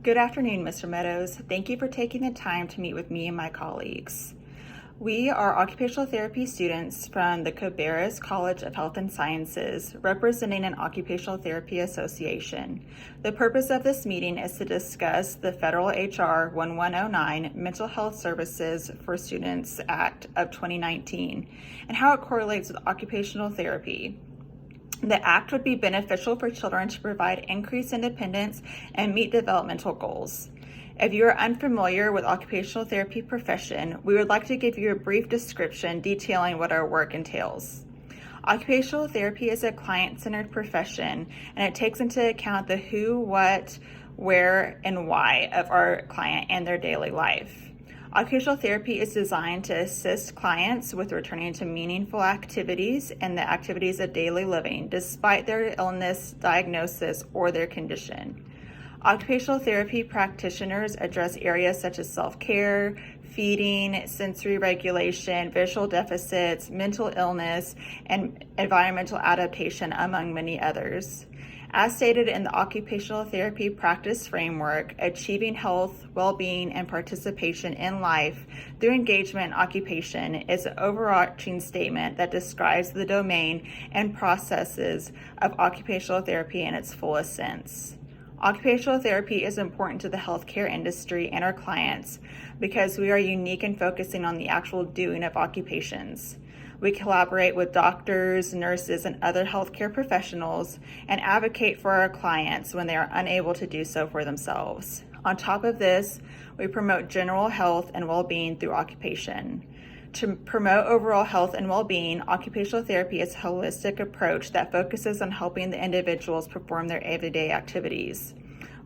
Good afternoon, Mr. Meadows. Thank you for taking the time to meet with me and my colleagues. We are occupational therapy students from the Cabarrus College of Health and Sciences, representing an occupational therapy association. The purpose of this meeting is to discuss the Federal HR 1109 Mental Health Services for Students Act of 2019 and how it correlates with occupational therapy. The act would be beneficial for children to provide increased independence and meet developmental goals. If you are unfamiliar with occupational therapy profession, we would like to give you a brief description detailing what our work entails. Occupational therapy is a client-centered profession, and it takes into account the who, what, where, and why of our client and their daily life. Occupational therapy is designed to assist clients with returning to meaningful activities and the activities of daily living, despite their illness, diagnosis, or their condition. Occupational therapy practitioners address areas such as self-care, feeding, sensory regulation, visual deficits, mental illness, and environmental adaptation, among many others. As stated in the Occupational Therapy Practice Framework, achieving health, well-being, and participation in life through engagement in occupation is an overarching statement that describes the domain and processes of occupational therapy in its fullest sense. Occupational therapy is important to the healthcare industry and our clients because we are unique in focusing on the actual doing of occupations. We collaborate with doctors, nurses, and other healthcare professionals and advocate for our clients when they are unable to do so for themselves. On top of this, we promote general health and well-being through occupation. To promote overall health and well-being, occupational therapy is a holistic approach that focuses on helping the individuals perform their everyday activities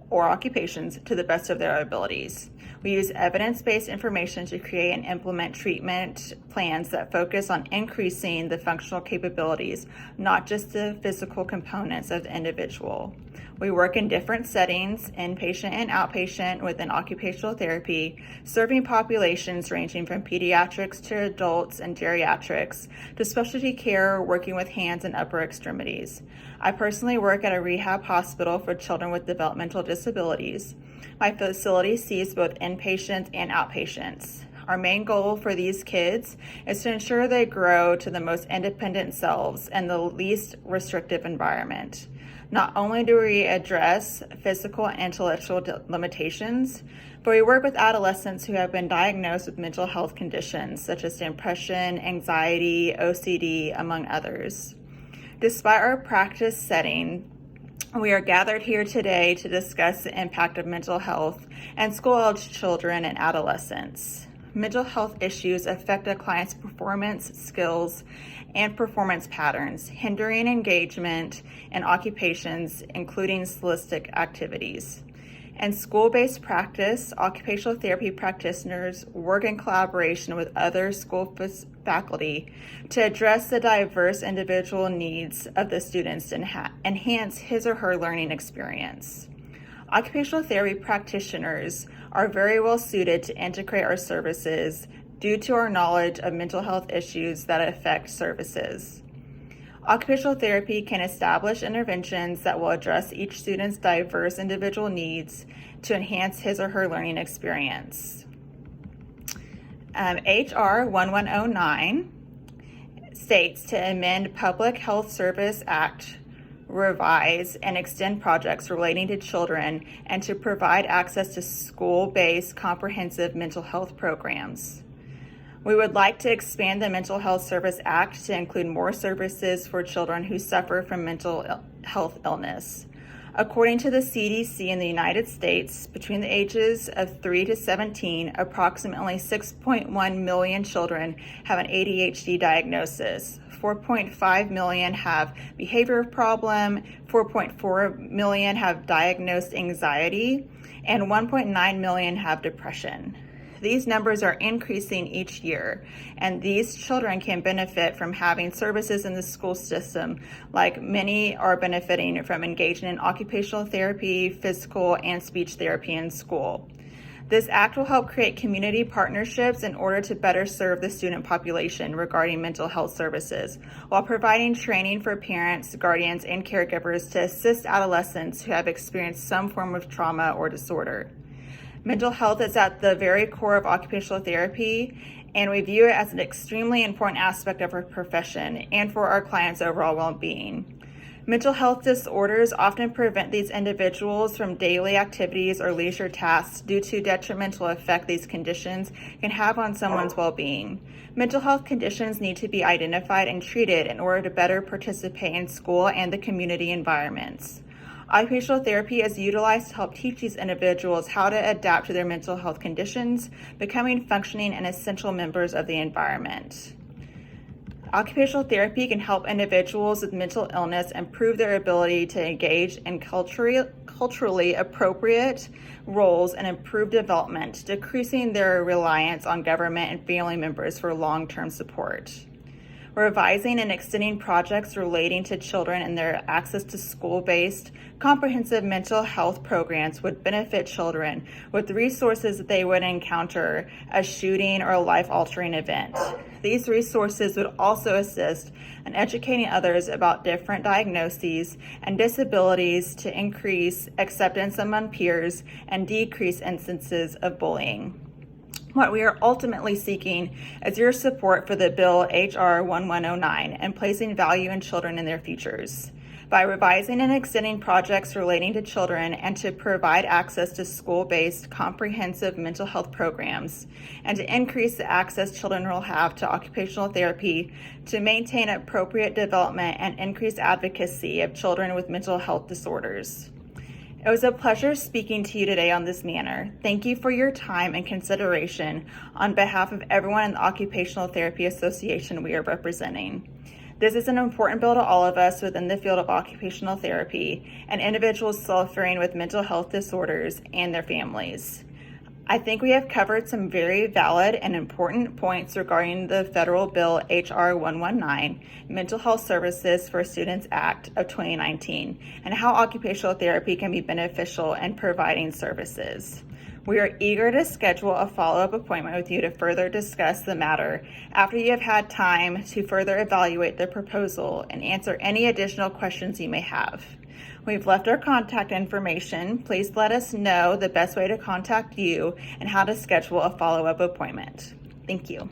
or occupations to the best of their abilities. We use evidence-based information to create and implement treatment plans that focus on increasing the functional capabilities, not just the physical components of the individual. We work in different settings, inpatient and outpatient, within occupational therapy, serving populations ranging from pediatrics to adults and geriatrics to specialty care, working with hands and upper extremities. I personally work at a rehab hospital for children with developmental disabilities. My facility sees both inpatients and outpatients. Our main goal for these kids is to ensure they grow to the most independent selves in the least restrictive environment. Not only do we address physical and intellectual limitations, but we work with adolescents who have been diagnosed with mental health conditions such as depression, anxiety, OCD, among others. Despite our practice setting, we are gathered here today to discuss the impact of mental health and school-age children and adolescents. Mental health issues affect a client's performance, skills, and performance patterns, hindering engagement in occupations, including holistic activities. In school-based practice, occupational therapy practitioners work in collaboration with other school faculty to address the diverse individual needs of the students and enhance his or her learning experience. Occupational therapy practitioners are very well suited to integrate our services due to our knowledge of mental health issues that affect services. Occupational therapy can establish interventions that will address each student's diverse individual needs to enhance his or her learning experience. HR 1109 states to amend Public Health Service Act, revise and extend projects relating to children, and to provide access to school-based comprehensive mental health programs. We would like to expand the Mental Health Service Act to include more services for children who suffer from mental health illness. According to the CDC in the United States, between the ages of 3 to 17, approximately 6.1 million children have an ADHD diagnosis. 4.5 million have behavior problem, 4.4 million have diagnosed anxiety, and 1.9 million have depression. These numbers are increasing each year, and these children can benefit from having services in the school system, like many are benefiting from engaging in occupational therapy, physical, and speech therapy in school. This act will help create community partnerships in order to better serve the student population regarding mental health services, while providing training for parents, guardians, and caregivers to assist adolescents who have experienced some form of trauma or disorder. Mental health is at the very core of occupational therapy, and we view it as an extremely important aspect of our profession and for our clients' overall well-being. Mental health disorders often prevent these individuals from daily activities or leisure tasks due to detrimental effect these conditions can have on someone's well-being. Mental health conditions need to be identified and treated in order to better participate in school and the community environments. Occupational therapy is utilized to help teach these individuals how to adapt to their mental health conditions, becoming functioning and essential members of the environment. Occupational therapy can help individuals with mental illness improve their ability to engage in culturally appropriate roles and improve development, decreasing their reliance on government and family members for long-term support. Revising and extending projects relating to children and their access to school-based, comprehensive mental health programs would benefit children with resources that they would encounter a shooting or a life-altering event. These resources would also assist in educating others about different diagnoses and disabilities to increase acceptance among peers and decrease instances of bullying. What we are ultimately seeking is your support for the Bill H.R. 1109 and placing value in children and their futures. By revising and extending projects relating to children and to provide access to school-based comprehensive mental health programs, and to increase the access children will have to occupational therapy to maintain appropriate development and increase advocacy of children with mental health disorders. It was a pleasure speaking to you today on this manner. Thank you for your time and consideration on behalf of everyone in the Occupational Therapy Association we are representing. This is an important bill to all of us within the field of occupational therapy and individuals suffering with mental health disorders and their families. I think we have covered some very valid and important points regarding the Federal Bill H.R. 119, Mental Health Services for Students Act of 2019, and how occupational therapy can be beneficial in providing services. We are eager to schedule a follow-up appointment with you to further discuss the matter after you have had time to further evaluate the proposal and answer any additional questions you may have. We've left our contact information. Please let us know the best way to contact you and how to schedule a follow-up appointment. Thank you.